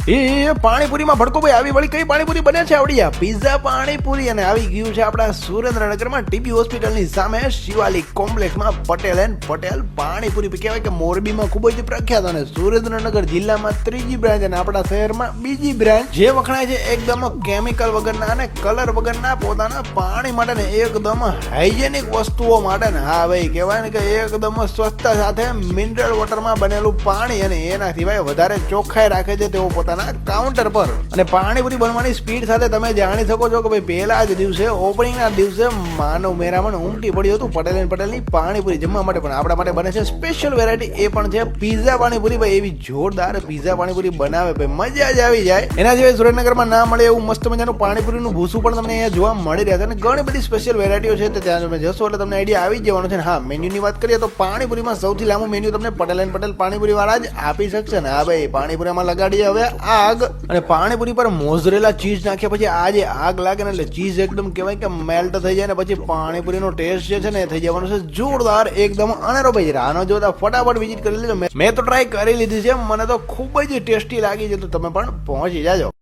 એ પાણીપુરીમાં ભડકો ભાઈ આવી વળી કઈ પાણીપુરી બને છે આવડી પીઝા પાણીપુરી અને આવી ગયું છે આપણા સુરેન્દ્રનગરમાં ટીબી હોસ્પિટલની સામે શિવાલિક કોમ્પ્લેક્સમાં પટેલ એન્ડ પટેલ પાણીપુરી કહેવાય કે મોરબીમાં ખૂબ જ પ્રખ્યાત અને સુરેન્દ્રનગર જિલ્લામાં ત્રીજી બ્રાન્ચ અને આપણા શહેરમાં બીજી બ્રાન્ચ જે વખણાય છે એકદમ કેમિકલ વગરના અને કલર વગરના પોતાના પાણી માટે ને એકદમ હાઇજેનિક વસ્તુઓ માટે ને હા ભાઈ કહેવાય ને કે એકદમ સ્વચ્છતા સાથે મિનરલ વોટરમાં બનેલું પાણી અને એના સિવાય વધારે ચોખ્ખાઈ રાખે છે તેઓ પોતાના કાઉન્ટર પર અને પાણીપુરી બનવાની સ્પીડ સાથે તમે જાણી શકો છો કે ભાઈ પહેલા જ દિવસે ઓપનિંગના દિવસે માનવ મેરામણ ઉમટી પડ્યું હતું પટેલ એન્ડ પટેલની પાણીપુરી જમવા માટે પણ આપણા માટે બને છે સ્પેશિયલ વેરાયટી એ પણ છે પીઝા પાણીપુરી ભાઈ એવી જોરદાર પીઝા પાણીપુરી બનાવે ભાઈ મજા જ આવી જાય એના સિવાય સુરેન્દ્રનગરમાં ના મળે એવું મસ્ત મજાનું પાણીપુરીનું ભૂસું પણ તમને અહીંયા જોવા મળી રહ્યા છે અને ઘણી બધી સ્પેશિયલ વેરાયટીઓ છે તો ત્યાં તમે જશો એટલે તમને આઈડિયા આવી જ જવાનો છે હા મેન્યુની વાત કરીએ તો પાણીપુરીમાં સૌથી લાંબુ મેન્યુ તમને પટેલ એન્ડ પટેલ પાણીપુરી વાળા જ આપી શકશે ને હા ભાઈ પાણીપુરીમાં લગાડીએ હવે આગ અને પાણીપુરી પર મોઝરેલા ચીઝ નાખ્યા પછી આ જે આગ લાગે ને એટલે ચીઝ એકદમ કહેવાય કે મેલ્ટ થઈ જાય ને પછી પાણીપુરીનો ટેસ્ટ જે છે ને થઈ જવાનો છે જોરદાર એકદમ અનેરો ભાઈ રાનો જોતા ફટાફટ વિઝિટ કરી લેજો મેં તો ટ્રાય કરી લીધી છે મને તો ખૂબ જ ટેસ્ટી લાગી છે તો તમે પણ પહોંચી જાજો